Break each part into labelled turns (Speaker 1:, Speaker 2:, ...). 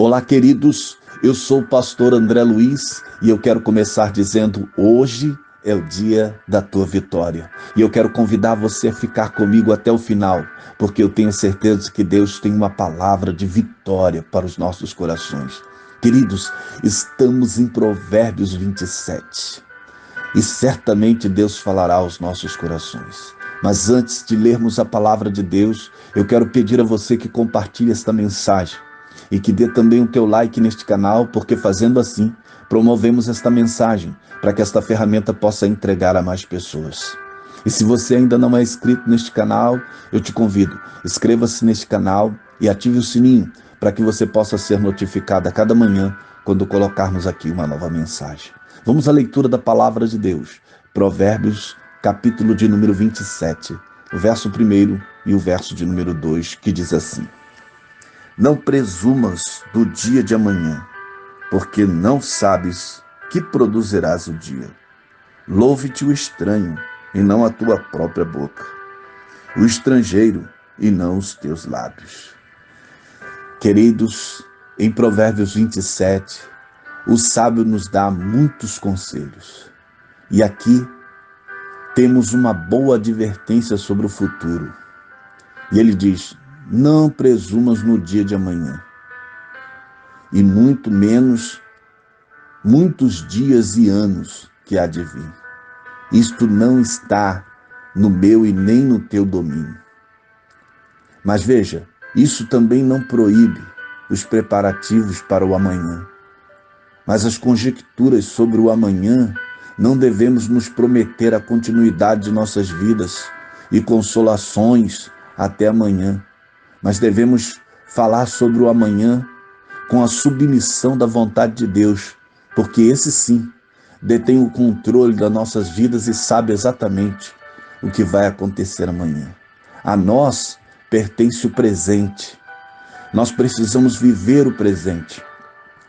Speaker 1: Olá, queridos, eu sou o pastor André Luiz e eu quero começar dizendo: hoje é o dia da tua vitória. E eu quero convidar você a ficar comigo até o final, porque eu tenho certeza que Deus tem uma palavra de vitória para os nossos corações. Queridos, estamos em Provérbios 27 e certamente Deus falará aos nossos corações. Mas antes de lermos a palavra de Deus, eu quero pedir a você que compartilhe esta mensagem e que dê também o teu like neste canal, porque fazendo assim, promovemos esta mensagem para que esta ferramenta possa entregar a mais pessoas. E se você ainda não é inscrito neste canal, eu te convido, inscreva-se neste canal e ative o sininho para que você possa ser notificado a cada manhã quando colocarmos aqui uma nova mensagem. Vamos à leitura da palavra de Deus, Provérbios, capítulo de número 27, o verso 1 e o verso de número 2, que diz assim: Não presumas do dia de amanhã, porque não sabes que produzirás o dia. Louve-te o estranho, e não a tua própria boca, o estrangeiro, e não os teus lábios. Queridos, em Provérbios 27, o sábio nos dá muitos conselhos. E aqui temos uma boa advertência sobre o futuro. E ele diz: não presumas no dia de amanhã, e muito menos muitos dias e anos que há de vir. Isto não está no meu e nem no teu domínio. Mas veja, isso também não proíbe os preparativos para o amanhã. Mas as conjecturas sobre o amanhã não devemos nos prometer a continuidade de nossas vidas e consolações até amanhã, mas devemos falar sobre o amanhã com a submissão da vontade de Deus, porque esse sim detém o controle das nossas vidas e sabe exatamente o que vai acontecer amanhã. A nós pertence o presente. Nós precisamos viver o presente.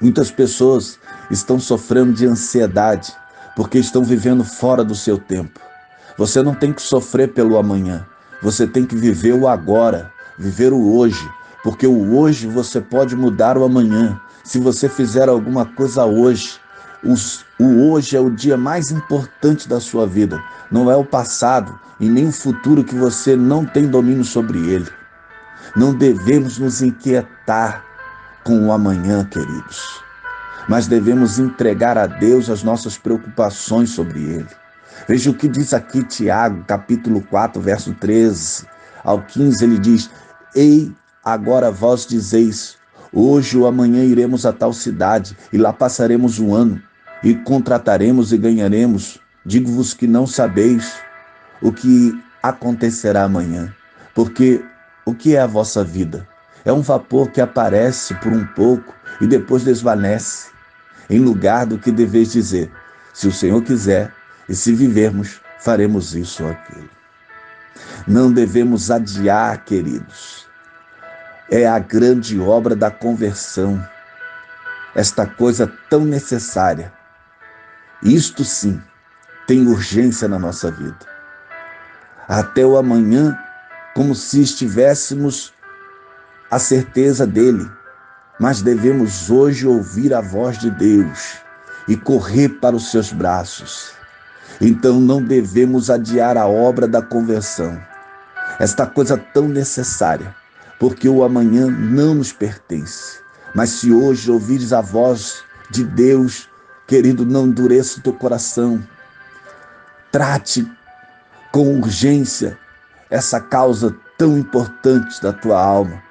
Speaker 1: Muitas pessoas estão sofrendo de ansiedade porque estão vivendo fora do seu tempo. Você não tem que sofrer pelo amanhã. Você tem que viver o agora, viver o hoje, porque o hoje você pode mudar o amanhã. Se você fizer alguma coisa hoje, o hoje é o dia mais importante da sua vida. Não é o passado e nem o futuro que você não tem domínio sobre ele. Não devemos nos inquietar com o amanhã, queridos, mas devemos entregar a Deus as nossas preocupações sobre ele. Veja o que diz aqui Tiago, capítulo 4, verso 13 ao 15, ele diz: Ei, agora vós dizeis, hoje ou amanhã iremos a tal cidade, e lá passaremos um ano, e contrataremos e ganharemos. Digo-vos que não sabeis o que acontecerá amanhã, porque o que é a vossa vida? É um vapor que aparece por um pouco e depois desvanece. Em lugar do que deveis dizer: se o Senhor quiser, e se vivermos, faremos isso ou aquilo. Não devemos adiar, queridos. É a grande obra da conversão, esta coisa tão necessária. Isto sim tem urgência na nossa vida. Até o amanhã, como se estivéssemos a certeza dele, mas devemos hoje ouvir a voz de Deus e correr para os seus braços. Então não devemos adiar a obra da conversão, esta coisa tão necessária, porque o amanhã não nos pertence. Mas se hoje ouvires a voz de Deus, querido, não endureça o teu coração. Trate com urgência essa causa tão importante da tua alma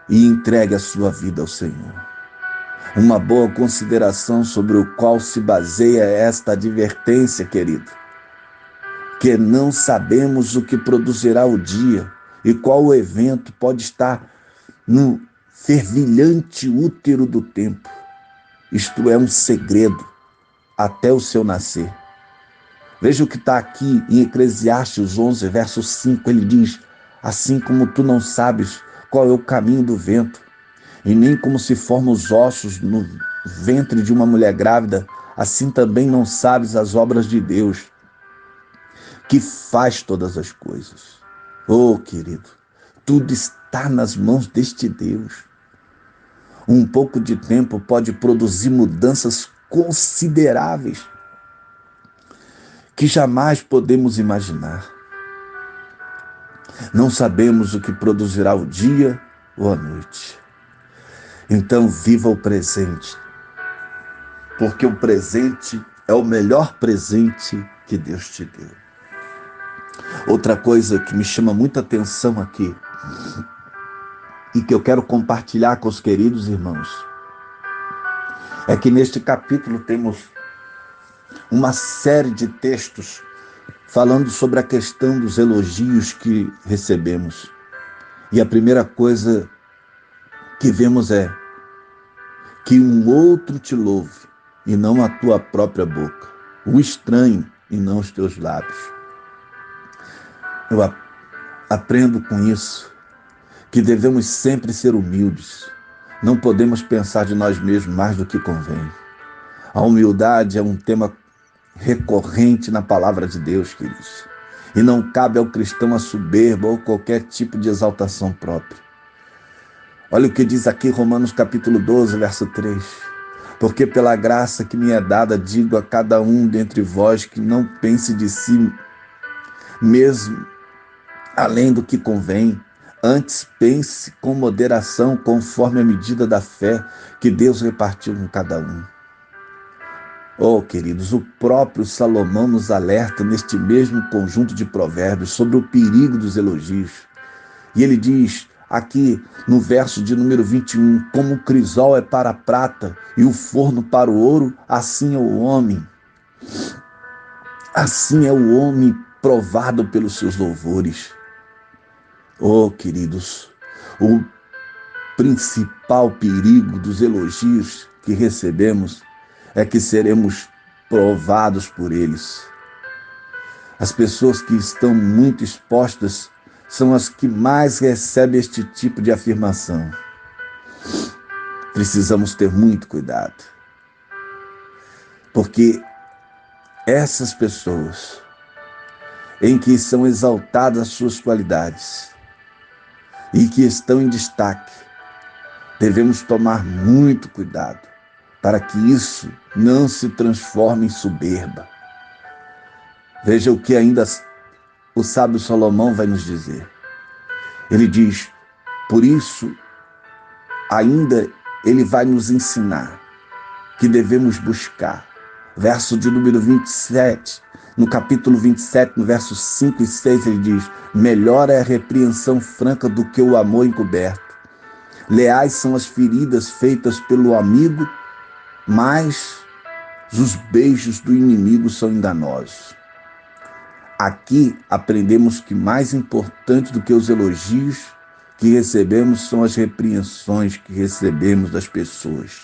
Speaker 1: e entregue a sua vida ao Senhor. Uma boa consideração sobre o qual se baseia esta advertência, querido, que não sabemos o que produzirá o dia e qual o evento pode estar no fervilhante útero do tempo. Isto é um segredo até o seu nascer. Veja o que está aqui em Eclesiastes 11, verso 5, ele diz: assim como tu não sabes qual é o caminho do vento, e nem como se formam os ossos no ventre de uma mulher grávida, assim também não sabes as obras de Deus, que faz todas as coisas. Oh, querido, tudo está nas mãos deste Deus. Um pouco de tempo pode produzir mudanças consideráveis que jamais podemos imaginar. Não sabemos o que produzirá o dia ou a noite. Então viva o presente, porque o presente é o melhor presente que Deus te deu. Outra coisa que me chama muita atenção aqui e que eu quero compartilhar com os queridos irmãos é que neste capítulo temos uma série de textos falando sobre a questão dos elogios que recebemos. E a primeira coisa que vemos é que um outro te louve e não a tua própria boca, o estranho e não os teus lábios. Eu aprendo com isso que devemos sempre ser humildes. Não podemos pensar de nós mesmos mais do que convém. A humildade é um tema recorrente na palavra de Deus, queridos. E não cabe ao cristão a soberba ou qualquer tipo de exaltação própria. Olha o que diz aqui Romanos capítulo 12, verso 3. Porque pela graça que me é dada, digo a cada um dentre vós que não pense de si mesmo além do que convém. Antes pense com moderação, conforme a medida da fé que Deus repartiu com cada um. Oh, queridos, o próprio Salomão nos alerta neste mesmo conjunto de provérbios sobre o perigo dos elogios. E ele diz aqui no verso de número 21, como o crisol é para a prata e o forno para o ouro, assim é o homem. Assim é o homem provado pelos seus louvores. Oh, queridos, o principal perigo dos elogios que recebemos é que seremos provados por eles. As pessoas que estão muito expostas são as que mais recebem este tipo de afirmação. Precisamos ter muito cuidado, porque essas pessoas em que são exaltadas as suas qualidades e que estão em destaque, devemos tomar muito cuidado para que isso não se transforme em soberba. Veja o que ainda o sábio Salomão vai nos dizer. Ele diz, por isso, ainda ele vai nos ensinar que devemos buscar. Verso de número 27, no capítulo 27, no versos 5 e 6, ele diz, melhor é a repreensão franca do que o amor encoberto. Leais são as feridas feitas pelo amigo, mas os beijos do inimigo são enganosos. Aqui aprendemos que mais importante do que os elogios que recebemos são as repreensões que recebemos das pessoas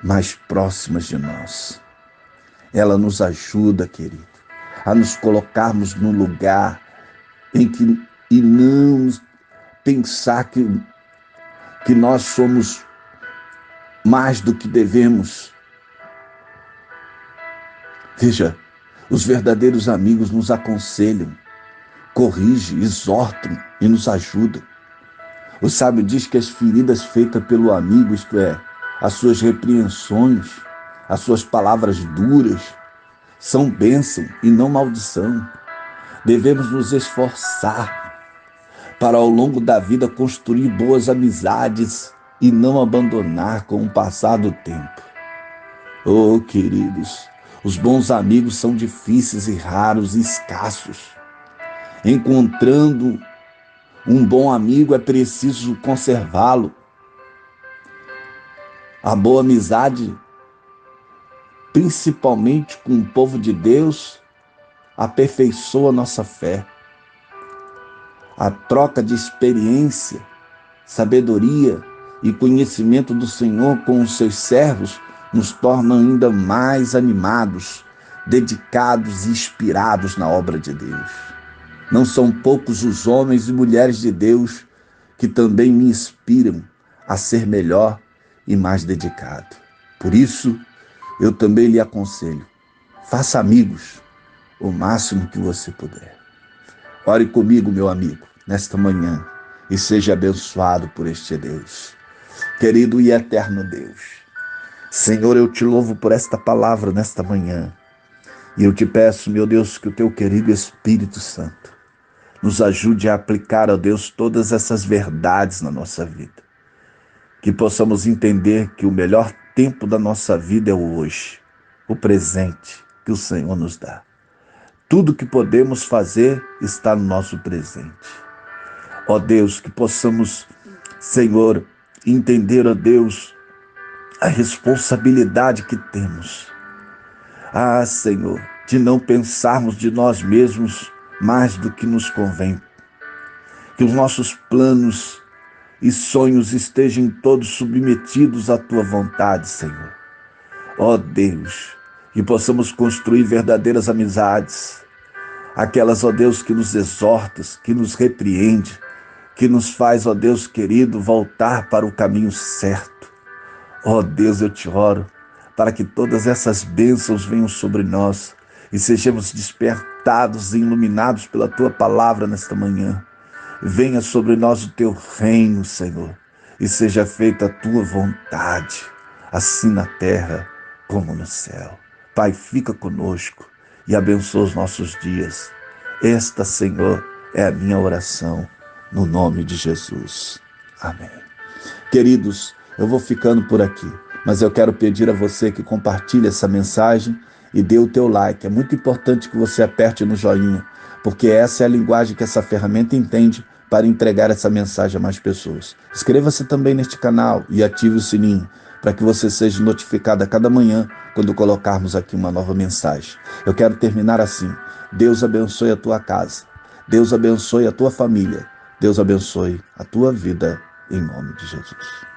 Speaker 1: mais próximas de nós. Ela nos ajuda, querido, a nos colocarmos num lugar em que e não pensar que nós somos mais do que devemos. Veja, os verdadeiros amigos nos aconselham, corrigem, exortam e nos ajudam. O sábio diz que as feridas feitas pelo amigo, isto é, as suas repreensões, as suas palavras duras, são bênção e não maldição. Devemos nos esforçar para ao longo da vida construir boas amizades e não abandonar com o passar do tempo. Oh, queridos, os bons amigos são difíceis e raros e escassos. Encontrando um bom amigo é preciso conservá-lo. A boa amizade, principalmente com o povo de Deus, aperfeiçoa nossa fé. A troca de experiência, sabedoria e conhecimento do Senhor com os seus servos nos torna ainda mais animados, dedicados e inspirados na obra de Deus. Não são poucos os homens e mulheres de Deus que também me inspiram a ser melhor e mais dedicado. Por isso, eu também lhe aconselho, faça amigos o máximo que você puder. Ore comigo, meu amigo, nesta manhã, e seja abençoado por este Deus. Querido e eterno Deus, Senhor, eu te louvo por esta palavra nesta manhã. E eu te peço, meu Deus, que o teu querido Espírito Santo nos ajude a aplicar, ó Deus, todas essas verdades na nossa vida. Que possamos entender que o melhor tempo da nossa vida é o hoje, o presente que o Senhor nos dá. Tudo que podemos fazer está no nosso presente. Ó Deus, que possamos, Senhor, entender, ó Deus, a responsabilidade que temos. Ah, Senhor, de não pensarmos de nós mesmos mais do que nos convém. Que os nossos planos e sonhos estejam todos submetidos à Tua vontade, Senhor. Ó Deus, que possamos construir verdadeiras amizades, aquelas, ó Deus, que nos exortas, que nos repreende, que nos faz, ó Deus querido, voltar para o caminho certo. Ó Deus, eu te oro para que todas essas bênçãos venham sobre nós e sejamos despertados e iluminados pela Tua palavra nesta manhã. Venha sobre nós o Teu reino, Senhor, e seja feita a Tua vontade, assim na terra como no céu. Pai, fica conosco e abençoa os nossos dias. Esta, Senhor, é a minha oração, no nome de Jesus. Amém. Queridos, eu vou ficando por aqui, mas eu quero pedir a você que compartilhe essa mensagem e dê o teu like. É muito importante que você aperte no joinha, porque essa é a linguagem que essa ferramenta entende para entregar essa mensagem a mais pessoas. Inscreva-se também neste canal e ative o sininho, para que você seja notificado a cada manhã quando colocarmos aqui uma nova mensagem. Eu quero terminar assim. Deus abençoe a tua casa. Deus abençoe a tua família. Deus abençoe a tua vida, em nome de Jesus.